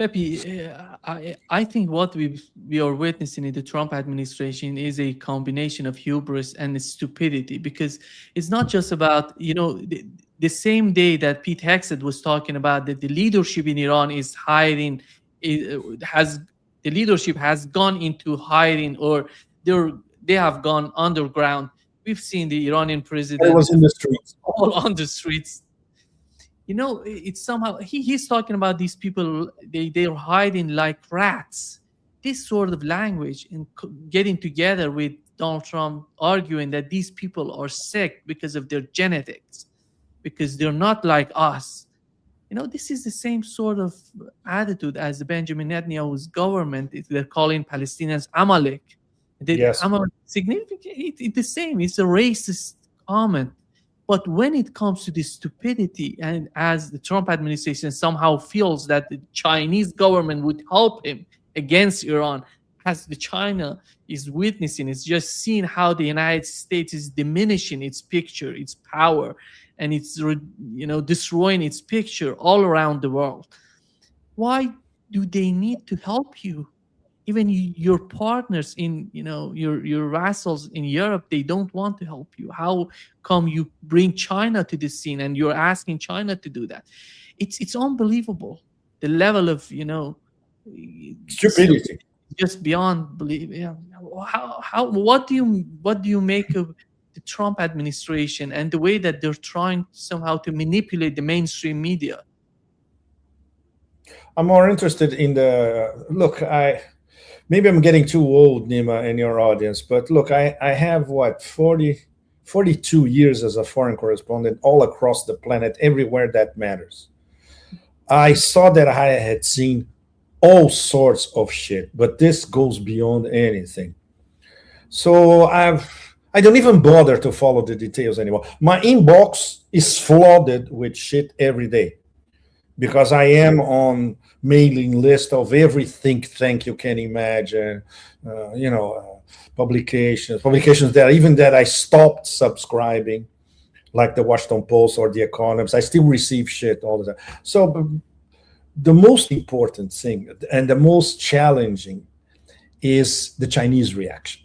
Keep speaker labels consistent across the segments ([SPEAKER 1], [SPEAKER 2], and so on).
[SPEAKER 1] Pepe, I think what we are witnessing in the Trump administration is a combination of hubris and stupidity, because it's not just about, the same day that Pete Hegseth was talking about that the leadership in Iran is hiding, has the leadership has gone into hiding, or they have gone underground. We've seen the Iranian
[SPEAKER 2] It
[SPEAKER 1] president
[SPEAKER 2] was in the streets.
[SPEAKER 1] all on the streets. It's somehow he's talking about these people, they're hiding like rats. This sort of language, and getting together with Donald Trump arguing that these people are sick because of their genetics, because they're not like us. This is the same sort of attitude as the Benjamin Netanyahu's government. They're calling Palestinians Amalek.
[SPEAKER 2] Yes.
[SPEAKER 1] Amalek, significant, it's the same. It's a racist comment. But when it comes to this stupidity, and as the Trump administration somehow feels that the Chinese government would help him against Iran, as the China is witnessing, it's just seeing how the United States is diminishing its picture, its power, and it's destroying its picture all around the world. Why do they need to help you? Even your partners in, your vassals in Europe, they don't want to help you. How come you bring China to the scene and you're asking China to do that? It's unbelievable, the level of
[SPEAKER 2] Stupidity.
[SPEAKER 1] Just beyond belief. Yeah. What do you make of the Trump administration and the way that they're trying somehow to manipulate the mainstream media?
[SPEAKER 2] I'm more interested in look. Maybe I'm getting too old, Nima, and your audience, but look, I have 42 years as a foreign correspondent all across the planet, everywhere that matters. I saw that I had seen all sorts of shit, but this goes beyond anything. So I don't even bother to follow the details anymore. My inbox is flooded with shit every day, because I am on mailing list of every think tank you can imagine, publications that I stopped subscribing, like the Washington Post or the Economist. I still receive shit all the time. So the most important thing and the most challenging is the Chinese reaction.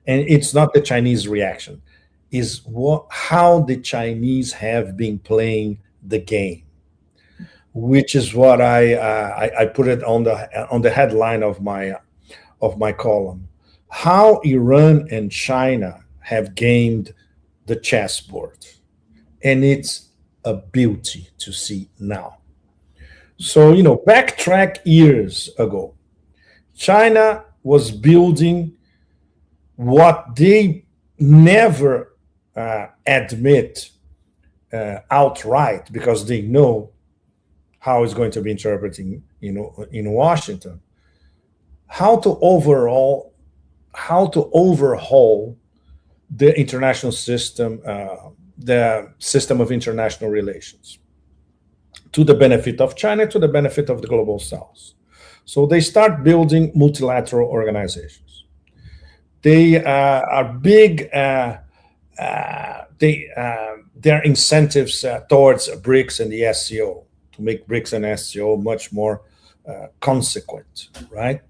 [SPEAKER 2] And it's not the Chinese reaction, is how the Chinese have been playing the game, which is what I put it on the headline of my column. How Iran and China have gamed the chessboard, and it's a beauty to see now. So backtrack years ago, China was building what they never admit outright, because they know how it's going to be interpreting, in Washington, how to overhaul the international system, the system of international relations, to the benefit of China, to the benefit of the global South. So they start building multilateral organizations. They are big. Their incentives towards BRICS and the SCO, to make BRICS and SCO much more consequent, right?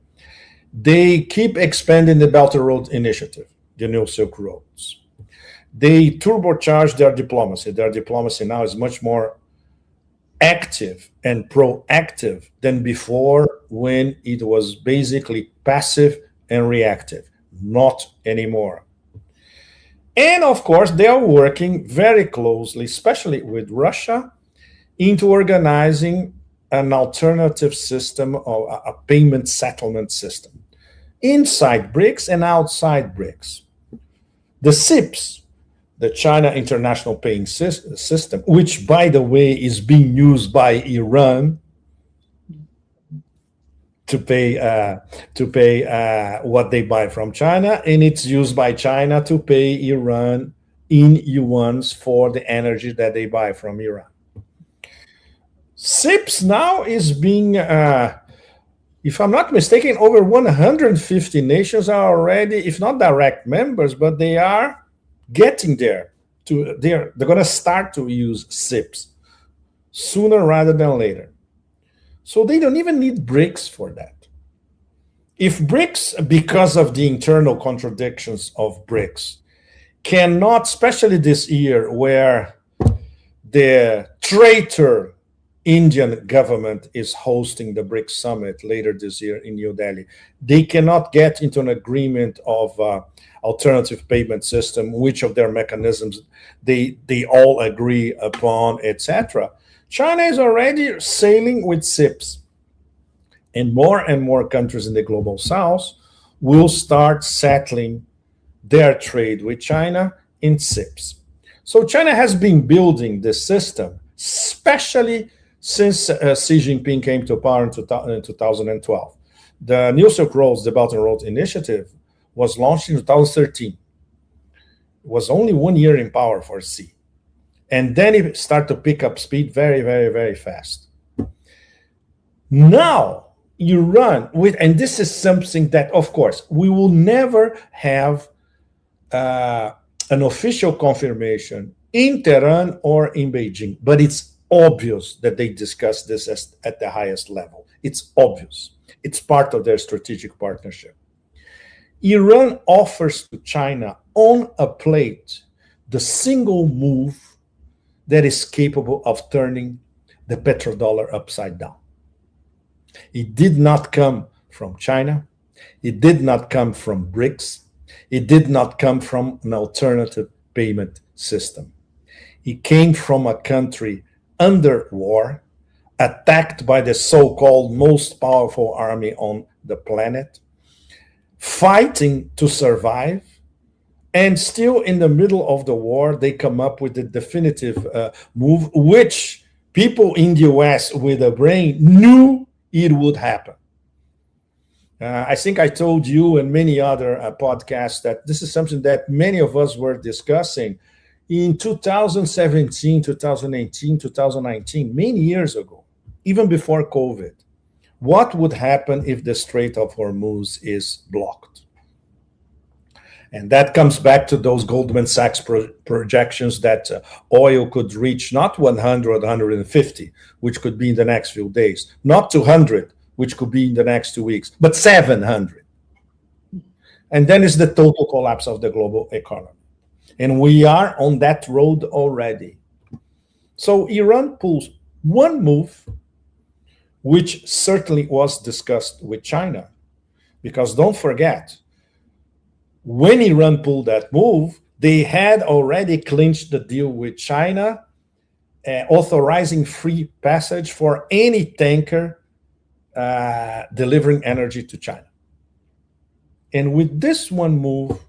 [SPEAKER 2] They keep expanding the Belt and Road Initiative, the New Silk Roads. They turbocharge their diplomacy. Their diplomacy now is much more active and proactive than before, when it was basically passive and reactive. Not anymore. And of course, they are working very closely, especially with Russia, into organizing an alternative system, or a payment settlement system, inside BRICS and outside BRICS. The CIPS, the China International Paying System, which, by the way, is being used by Iran to pay what they buy from China, and it's used by China to pay Iran in yuans for the energy that they buy from Iran. CIPS now is being, if I'm not mistaken, over 150 nations are already, if not direct members, but they are getting there. They're going to start to use CIPS sooner rather than later. So they don't even need BRICS for that. If BRICS, because of the internal contradictions of BRICS, cannot, especially this year where the traitor Indian government is hosting the BRICS summit later this year in New Delhi, they cannot get into an agreement of alternative payment system, which of their mechanisms they all agree upon, etc. China is already sailing with SIPs. And more countries in the global south will start settling their trade with China in SIPs. So China has been building this system, especially since Xi Jinping came to power in 2012. The New Silk Road, the Belt and Road Initiative, was launched in 2013. It was only 1 year in power for Xi. And then it started to pick up speed very, very, very fast. Now, you run with, and this is something that, of course, we will never have an official confirmation in Tehran or in Beijing, but it's obvious that they discuss this at the highest level. It's obvious. It's part of their strategic partnership. Iran offers to China on a plate the single move that is capable of turning the petrodollar upside down. It did not come from China. It did not come from BRICS. It did not come from an alternative payment system. It came from a country under war, attacked by the so-called most powerful army on the planet, fighting to survive, and still in the middle of the war, they come up with the definitive move, which people in the US with a brain knew it would happen. I think I told you and many other podcasts that this is something that many of us were discussing in 2017, 2018, 2019, many years ago, even before COVID. What would happen if the Strait of Hormuz is blocked? And that comes back to those Goldman Sachs projections that oil could reach not 100, 150, which could be in the next few days, not 200, which could be in the next 2 weeks, but 700. And then is the total collapse of the global economy. And we are on that road already. So Iran pulls one move, which certainly was discussed with China, because don't forget, when Iran pulled that move, they had already clinched the deal with China, authorizing free passage for any tanker delivering energy to China. And with this one move,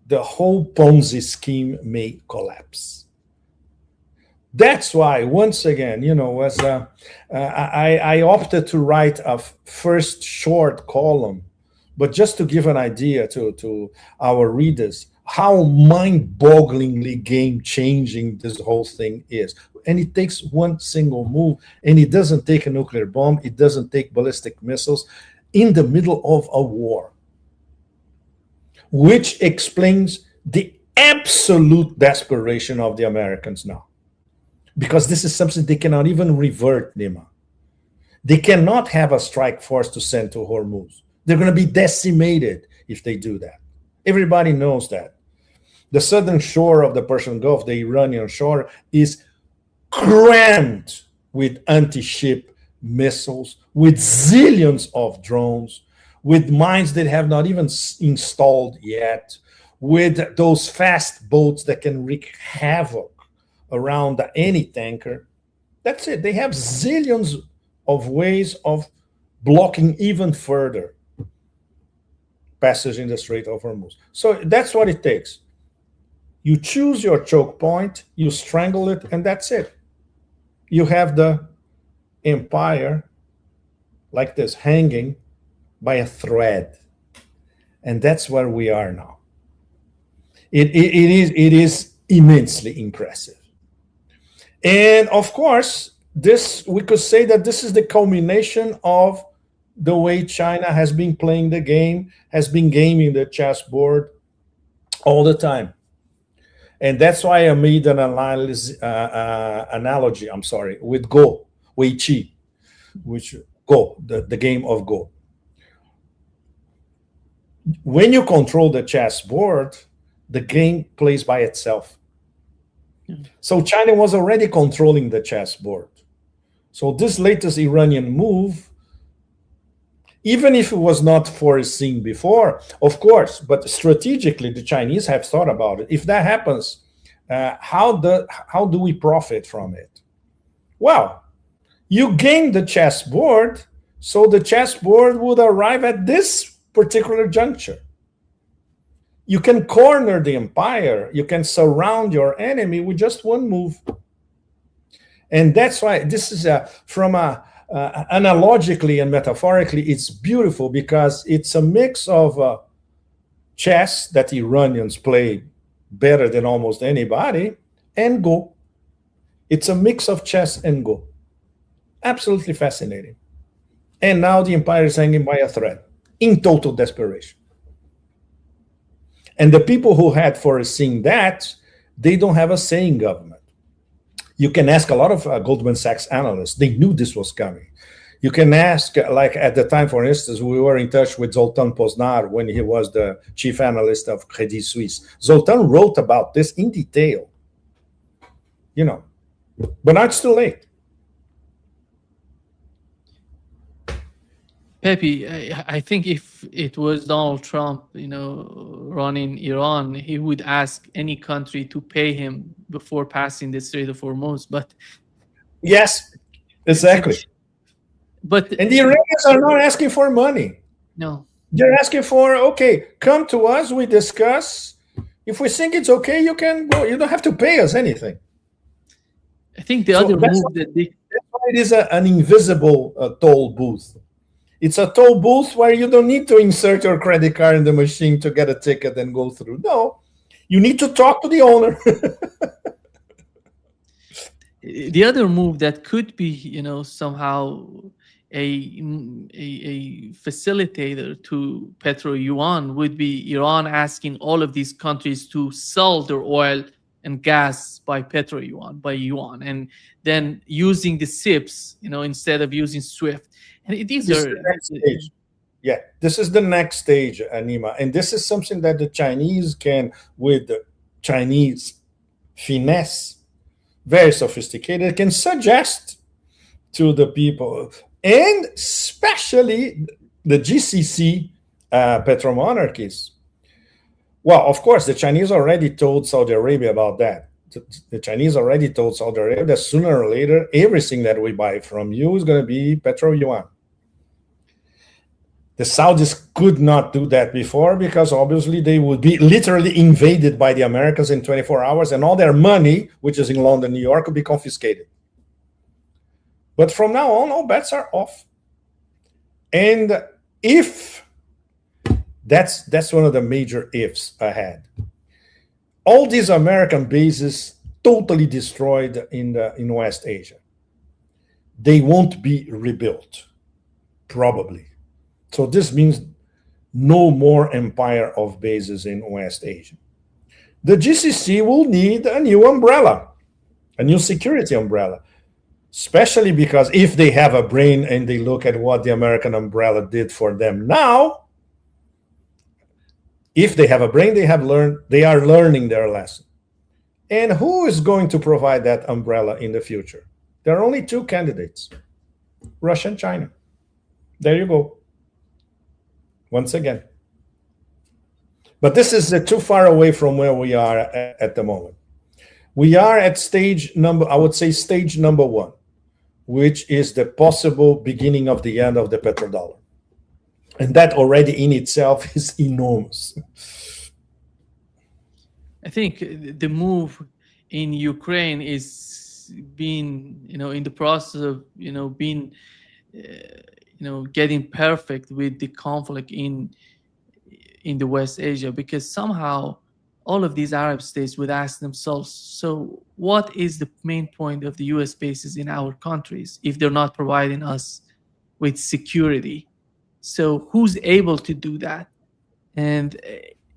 [SPEAKER 2] the whole Ponzi scheme may collapse. That's why, once again, as I opted to write a first short column, but just to give an idea to our readers, how mind-bogglingly game-changing this whole thing is. And it takes one single move, and it doesn't take a nuclear bomb, it doesn't take ballistic missiles in the middle of a war, which explains the absolute desperation of the Americans now. Because this is something they cannot even revert, Nima. They cannot have a strike force to send to Hormuz. They're going to be decimated if they do that. Everybody knows that. The southern shore of the Persian Gulf, the Iranian shore, is crammed with anti-ship missiles, with zillions of drones, with mines that have not even installed yet, with those fast boats that can wreak havoc around any tanker. That's it. They have zillions of ways of blocking even further passage in the Strait of Hormuz. So that's what it takes. You choose your choke point, you strangle it, and that's it. You have the empire like this, hanging by a thread. And that's where we are now. It is immensely impressive. And of course, we could say that this is the culmination of the way China has been playing the game, has been gaming the chessboard all the time. And that's why I made an analogy, with Go, Wei Qi. which Go, the game of Go. When you control the chessboard, the game plays by itself. So China was already controlling the chessboard. So this latest Iranian move, even if it was not foreseen before, of course, but strategically the Chinese have thought about it. If that happens, how do we profit from it? Well, you gain the chessboard, so the chessboard would arrive at this particular juncture. You can corner the empire, you can surround your enemy with just one move. And that's why this is analogically and metaphorically, it's beautiful because it's a mix of chess that Iranians play better than almost anybody and Go. It's a mix of chess and Go. Absolutely fascinating. And now the empire is hanging by a thread in total desperation. And the people who had foreseen that, they don't have a say in government. You can ask a lot of Goldman Sachs analysts. They knew this was coming. You can ask, like at the time, for instance, we were in touch with Zoltan Poznar when he was the chief analyst of Credit Suisse. Zoltan wrote about this in detail, but now it's too late.
[SPEAKER 1] Pepe, I think if it was Donald Trump, running Iran, he would ask any country to pay him before passing the Strait of Hormuz. But
[SPEAKER 2] yes, exactly. And the Iranians are not asking for money.
[SPEAKER 1] No,
[SPEAKER 2] they're asking for, okay, come to us, we discuss. If we think it's okay, you can go. You don't have to pay us anything.
[SPEAKER 1] I think the other move
[SPEAKER 2] that's why it is an invisible toll booth. It's a toll booth where you don't need to insert your credit card in the machine to get a ticket and go through. No, you need to talk to the owner.
[SPEAKER 1] The other move that could be, somehow a facilitator to petroyuan would be Iran asking all of these countries to sell their oil and gas by petroyuan, by yuan, and then using the SIPs, instead of using SWIFT. And these are
[SPEAKER 2] the next stage. Yeah, this is the next stage, Anima. And this is something that the Chinese can, with the Chinese finesse, very sophisticated, can suggest to the people, and especially the GCC petromonarchies. Well, of course, the Chinese already told Saudi Arabia about that. The Chinese already told Saudi Arabia that sooner or later, everything that we buy from you is going to be petroyuan. The Saudis could not do that before because obviously they would be literally invaded by the Americans in 24 hours and all their money, which is in London, New York, would be confiscated. But from now on, all bets are off. And if that's one of the major ifs ahead. All these American bases totally destroyed in West Asia. They won't be rebuilt, probably. So this means no more empire of bases in West Asia. The GCC will need a new umbrella, a new security umbrella, especially because if they have a brain and they look at what the American umbrella did for them now, if they have a brain, they are learning their lesson. And who is going to provide that umbrella in the future? There are only two candidates, Russia and China. There you go. Once again. But this is too far away from where we are at the moment. We are at stage number 1, which is the possible beginning of the end of the petrodollar. And that already in itself is enormous.
[SPEAKER 1] I think the move in Ukraine is being, in the process of, being, getting perfect with the conflict in the West Asia, because somehow all of these Arab states would ask themselves, so what is the main point of the US bases in our countries if they're not providing us with security? So who's able to do that? And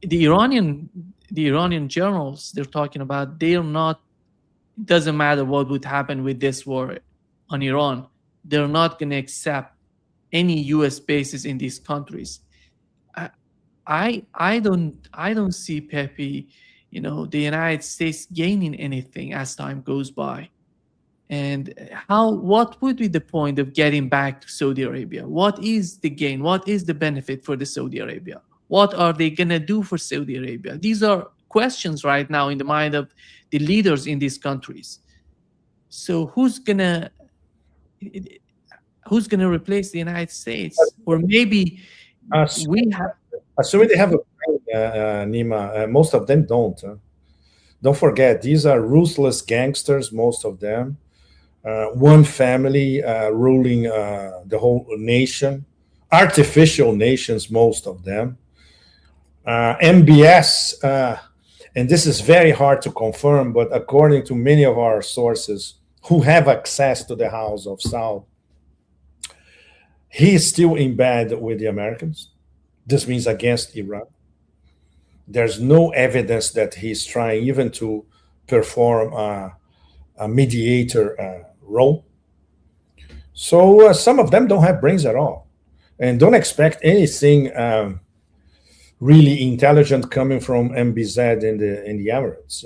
[SPEAKER 1] the Iranian generals they're talking about, they're not, it doesn't matter what would happen with this war on Iran. they're not going to accept any U.S. bases in these countries. I don't see, Pepe, the United States gaining anything as time goes by. And what would be the point of getting back to Saudi Arabia? What is the gain? What is the benefit for the Saudi Arabia? What are they going to do for Saudi Arabia? These are questions right now in the mind of the leaders in these countries. So who's going to replace the United States? Or maybe we have...
[SPEAKER 2] Assuming they have a plan, Nima, most of them don't. Don't forget, these are ruthless gangsters, most of them. One family ruling the whole nation. Artificial nations, most of them. MBS, and this is very hard to confirm, but according to many of our sources who have access to the House of Saud, he is still in bed with the Americans. This means against Iran. There's no evidence that he's trying even to perform a mediator role. So some of them don't have brains at all, and don't expect anything really intelligent coming from MBZ in the Emirates.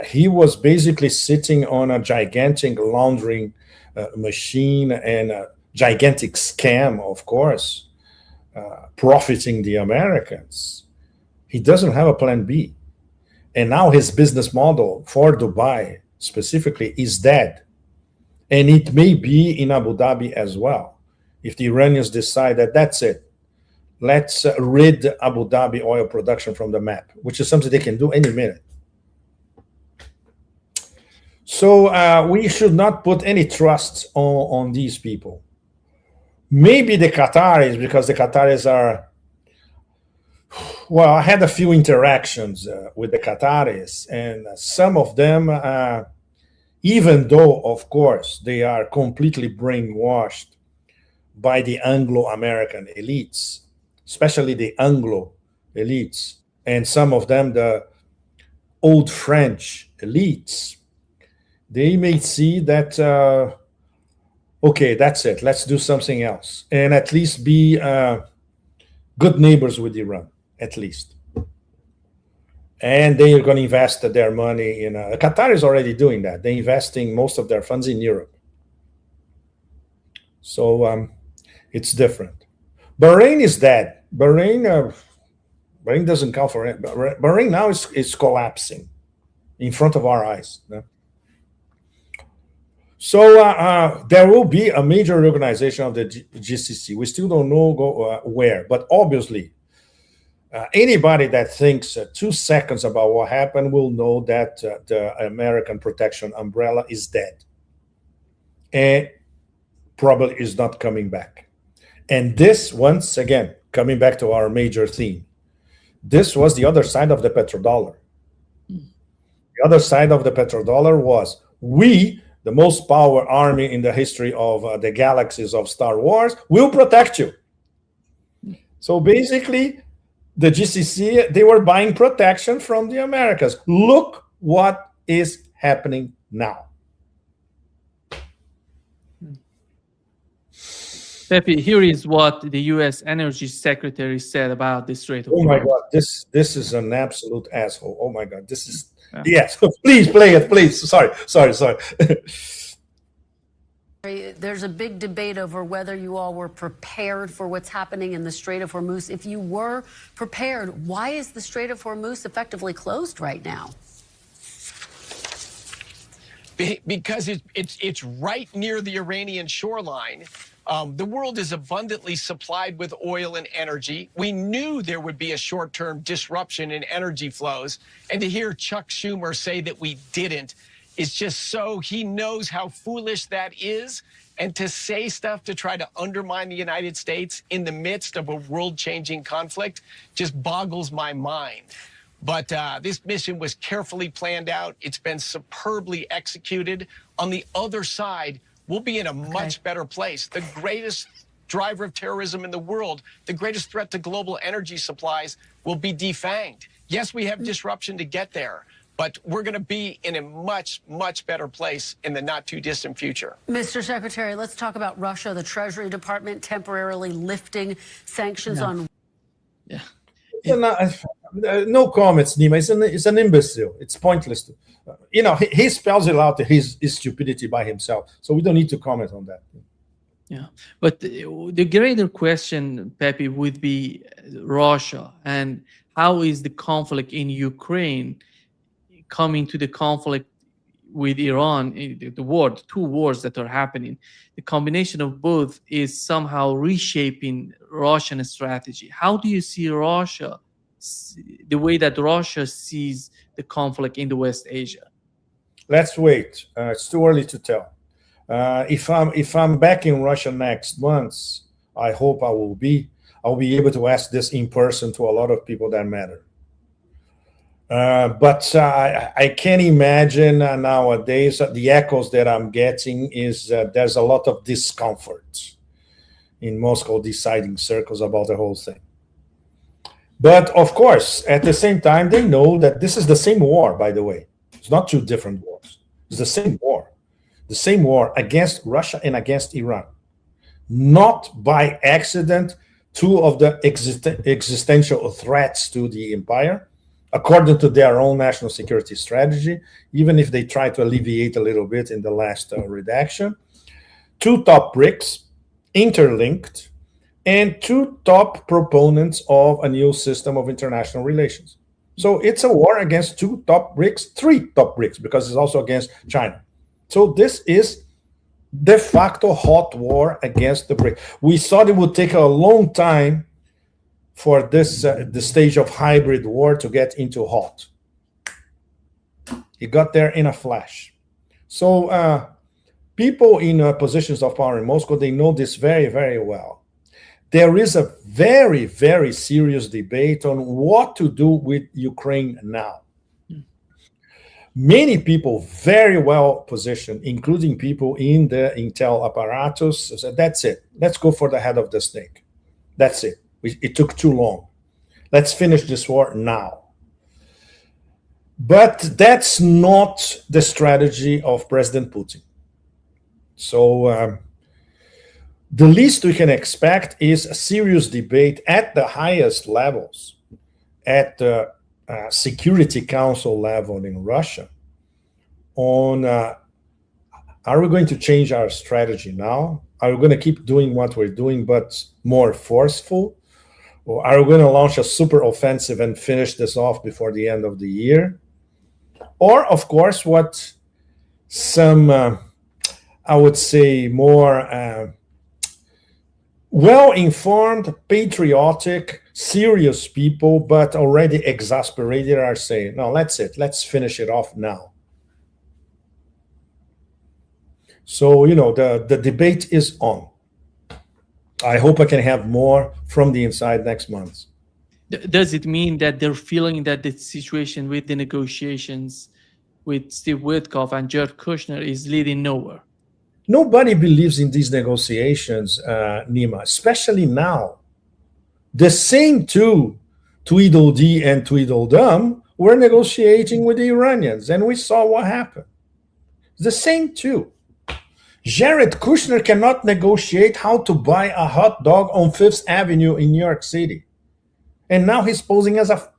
[SPEAKER 2] He was basically sitting on a gigantic laundering machine and a gigantic scam, of course, profiting the Americans. He doesn't have a plan B. And now his business model for Dubai specifically is dead. And it may be in Abu Dhabi as well. If the Iranians decide that that's it, let's rid Abu Dhabi oil production from the map, which is something they can do any minute. So we should not put any trust on these people. Maybe the Qataris, because the Qataris are, well, I had a few interactions with the Qataris, and some of them, even though, of course, they are completely brainwashed by the Anglo-American elites, especially the Anglo elites, and some of them, the old French elites, they may see that, okay, that's it. Let's do something else. And at least be good neighbors with Iran, at least. And they are going to invest their money in... Qatar is already doing that. They're investing most of their funds in Europe. So it's different. Bahrain is dead. Bahrain doesn't count for it. Bahrain now is collapsing in front of our eyes. So there will be a major reorganization of the GCC. We still don't know where, but obviously anybody that thinks 2 seconds about what happened will know that the American protection umbrella is dead and probably is not coming back. And this, once again, coming back to our major theme, this was the other side of the petrodollar. The other side of the petrodollar was the most powerful army in the history of the galaxies of Star Wars, will protect you. So basically, the GCC, they were buying protection from the Americans. Look what is happening now.
[SPEAKER 1] Pepe, here is what the U.S. Energy Secretary said about the Strait of Hormuz.
[SPEAKER 2] Oh my God, this is an absolute asshole. Oh my God, this is... Yes, please play it, please. Sorry.
[SPEAKER 3] There's a big debate over whether you all were prepared for what's happening in the Strait of Hormuz. If you were prepared, why is the Strait of Hormuz effectively closed right now?
[SPEAKER 4] Because it's right near the Iranian shoreline. The world is abundantly supplied with oil and energy. We knew there would be a short-term disruption in energy flows. And to hear Chuck Schumer say that we didn't is just so he knows how foolish that is. And to say stuff to try to undermine the United States in the midst of a world-changing conflict just boggles my mind. But this mission was carefully planned out. It's been superbly executed. On the other side, we'll be in a much better place. The greatest driver of terrorism in the world, the greatest threat to global energy supplies will be defanged. Yes, we have disruption to get there, but we're going to be in a much, much better place in the not too distant future.
[SPEAKER 3] Mr. Secretary, let's talk about Russia. The Treasury Department temporarily lifting sanctions on.
[SPEAKER 1] Yeah.
[SPEAKER 2] No comments, Nima. It's an imbecile. It's pointless. He spells it out his stupidity by himself. So we don't need to comment on that.
[SPEAKER 1] Yeah, but the greater question, Pepe, would be Russia and how is the conflict in Ukraine coming to the conflict with Iran, the two wars that are happening. The combination of both is somehow reshaping Russian strategy. How do you see Russia, the way that Russia sees the conflict in the West Asia?
[SPEAKER 2] Let's wait. It's too early to tell. If I'm back in Russia next month, I hope I'll be able to ask this in person to a lot of people that matter. But I can imagine nowadays the echoes that I'm getting is there's a lot of discomfort in Moscow deciding circles about the whole thing. But of course, at the same time, they know that this is the same war, by the way. It's not two different wars. It's the same war. The same war against Russia and against Iran. Not by accident, two of the existential threats to the empire, according to their own national security strategy, even if they try to alleviate a little bit in the last redaction. Two top BRICS, interlinked, and two top proponents of a new system of international relations. So it's a war against two top BRICS, three top BRICS, because it's also against China. So this is de facto hot war against the BRICS. We thought it would take a long time for this the stage of hybrid war to get into hot. It got there in a flash. So people in positions of power in Moscow, they know this very, very well. There is a very, very serious debate on what to do with Ukraine now. Many people very well positioned, including people in the intel apparatus, said, that's it. Let's go for the head of the snake. That's it. It took too long. Let's finish this war now. But that's not the strategy of President Putin. So the least we can expect is a serious debate at the highest levels, at the Security Council level in Russia, on are we going to change our strategy now? Are we going to keep doing what we're doing but more forceful? Or are we going to launch a super offensive and finish this off before the end of the year? Or, of course, what some, I would say, more well-informed, patriotic, serious people, but already exasperated are saying, no, that's it. Let's finish it off now. So, the debate is on. I hope I can have more from the inside next month.
[SPEAKER 1] Does it mean that they're feeling that the situation with the negotiations with Steve Witkoff and Jared Kushner is leading nowhere?
[SPEAKER 2] Nobody believes in these negotiations, Nima, especially now. The same two, Tweedledee and Tweedledum, were negotiating with the Iranians, and we saw what happened. The same two. Jared Kushner cannot negotiate how to buy a hot dog on Fifth Avenue in New York City. And now he's posing as a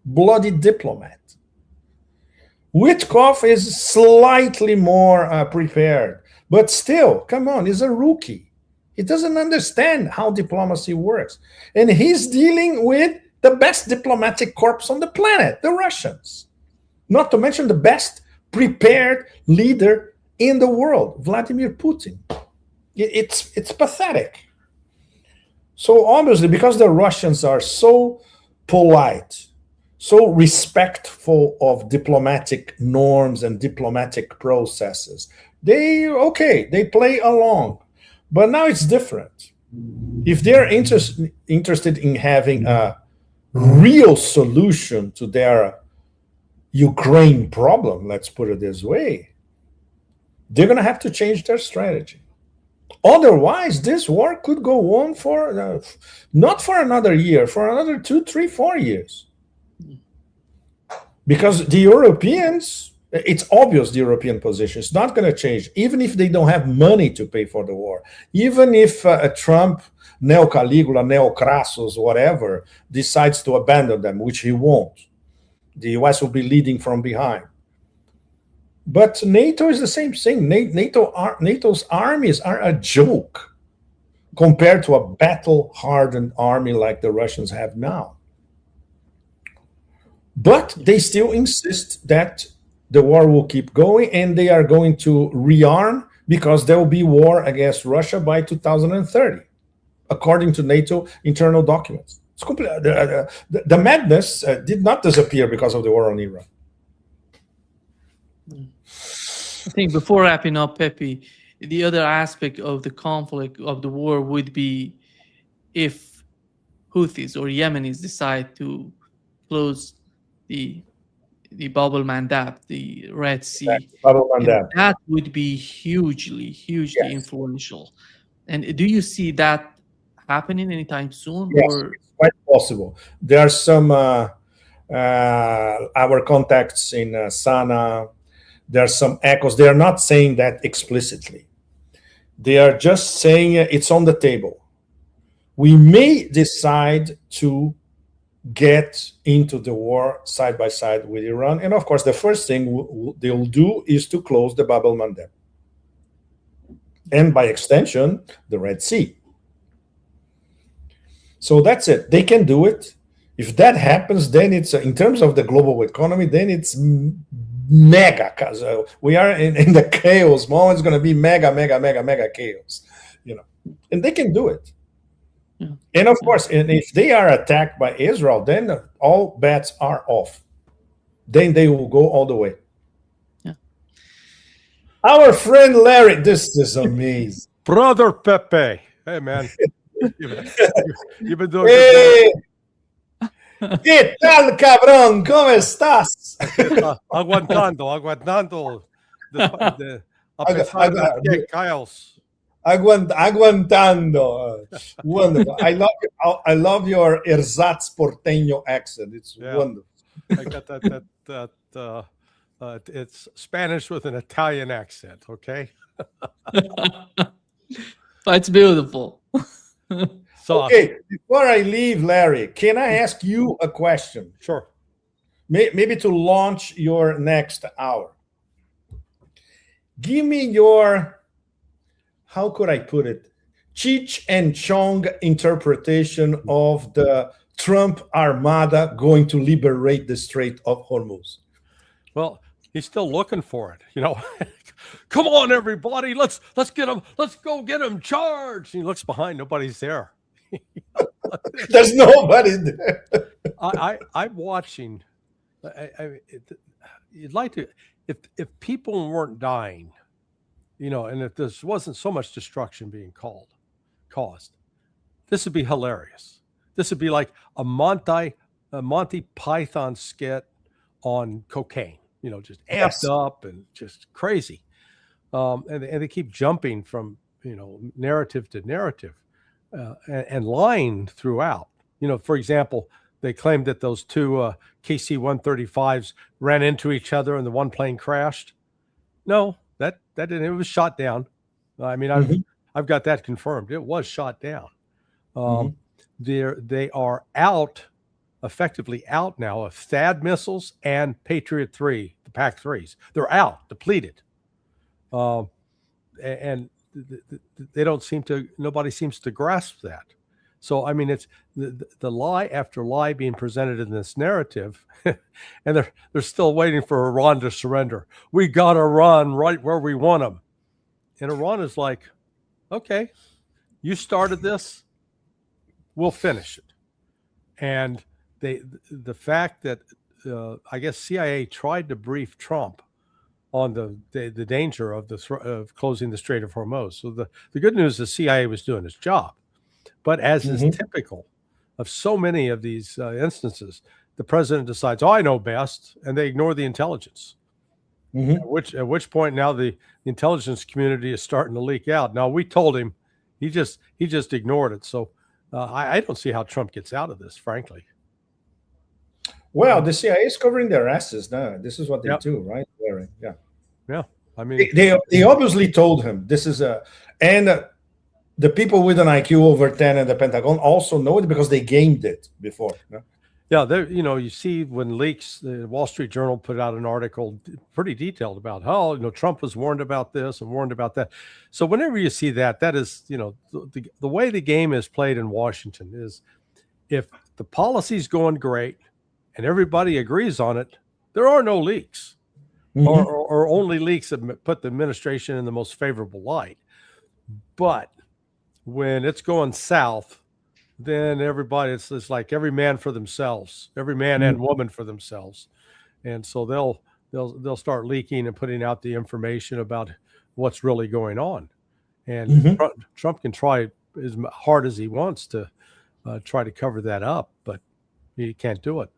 [SPEAKER 2] bloody diplomat. Witkoff is slightly more prepared. But still, come on, he's a rookie. He doesn't understand how diplomacy works. And he's dealing with the best diplomatic corps on the planet, the Russians. Not to mention the best prepared leader in the world, Vladimir Putin. It's pathetic. So obviously, because the Russians are so polite, so respectful of diplomatic norms and diplomatic processes, they play along. But now it's different. If they're interested in having a real solution to their Ukraine problem, let's put it this way, they're going to have to change their strategy. Otherwise, this war could go on for not for another year, for another 2, 3, 4 years. because the Europeans, it's obvious the European position is not going to change, even if they don't have money to pay for the war. Even if Trump, Neo-Caligula, Neo-Crassus, whatever, decides to abandon them, which he won't. The US will be leading from behind. But NATO is the same thing. NATO's armies are a joke compared to a battle-hardened army like the Russians have now. But they still insist that the war will keep going, and they are going to rearm because there will be war against Russia by 2030, according to NATO internal documents. It's the madness did not disappear because of the war on Iran.
[SPEAKER 1] I think before wrapping up, Pepe, the other aspect of the conflict of the war would be if Houthis or Yemenis decide to close the Bab al-Mandab, the Red Sea. That would be hugely influential. And do you see that happening anytime soon?
[SPEAKER 2] Yes,
[SPEAKER 1] or?
[SPEAKER 2] It's quite possible. There are some our contacts in Sana. There are some echoes. They are not saying that explicitly. They are just saying it's on the table. We may decide to get into the war side by side with Iran. And of course, the first thing they'll do is to close the Bab al-Mandeb. And by extension, the Red Sea. So that's it. They can do it. If that happens, then it's, in terms of the global economy, then it's mega, because we are in the chaos moment. It's going to be mega chaos, and they can do it. Yeah. And of course, and if they are attacked by Israel, then all bets are off. Then they will go all the way.
[SPEAKER 1] Yeah.
[SPEAKER 2] Our friend Larry, this is amazing.
[SPEAKER 5] Brother Pepe. Hey, man. You've been doing
[SPEAKER 2] good. ¿Qué tal, cabrón? ¿Cómo estás?
[SPEAKER 5] Aguantando.
[SPEAKER 2] Aguantando. Wonderful. I love your ersatz porteño accent. It's wonderful.
[SPEAKER 5] I got that it's Spanish with an Italian accent, okay?
[SPEAKER 1] It's beautiful.
[SPEAKER 2] Okay, before I leave, Larry, can I ask you a question?
[SPEAKER 5] Sure.
[SPEAKER 2] Maybe to launch your next hour. Give me your, how could I put it, Cheech and Chong interpretation of the Trump Armada going to liberate the Strait of Hormuz.
[SPEAKER 5] Well, he's still looking for it, Come on, everybody, let's get him. Let's go get him charged. He looks behind, nobody's there.
[SPEAKER 2] There's nobody there.
[SPEAKER 5] I'm watching. You'd like to, if people weren't dying, and if this wasn't so much destruction being caused, this would be hilarious. This would be like a Monty Python skit on cocaine. Just amped up and just crazy. And they keep jumping from narrative to narrative. And lying throughout. For example, they claimed that those two KC-135s ran into each other and the one plane crashed. No, that didn't. It was shot down. I mean, I've got that confirmed. It was shot down. They are effectively out now of THAAD missiles and Patriot 3, the PAC-3s. They're out, depleted. And they don't seem to, nobody seems to grasp that. So, I mean, it's the lie after lie being presented in this narrative, and they're still waiting for Iran to surrender. We got to run right where we want them. And Iran is like, okay, you started this, we'll finish it. And the fact that I guess CIA tried to brief Trump on the danger of closing the Strait of Hormuz. So the good news is CIA was doing its job. But as is typical of so many of these instances, the president decides, I know best, and they ignore the intelligence. At which point now the intelligence community is starting to leak out. Now, we told him, he just ignored it. So I don't see how Trump gets out of this, frankly.
[SPEAKER 2] Well, the CIA is covering their asses now. This is what they
[SPEAKER 5] Yep.
[SPEAKER 2] do, right? Yeah.
[SPEAKER 5] Yeah. I mean,
[SPEAKER 2] They obviously told him this is the people with an IQ over 10 in the Pentagon also know it because they gamed it before.
[SPEAKER 5] yeah, there, you know, you see when leaks, the Wall Street Journal put out an article pretty detailed about how, you know, Trump was warned about this and warned about that. So whenever you see that, that is, you know, the way the game is played in Washington is if the policy's going great and everybody agrees on it, there are no leaks. Or only leaks that put the administration in the most favorable light. But when it's going south, then everybody, it's like every man for themselves, every man and woman for themselves. And so they'll start leaking and putting out the information about what's really going on. And Trump can try as hard as he wants to try to cover that up, but he can't do it.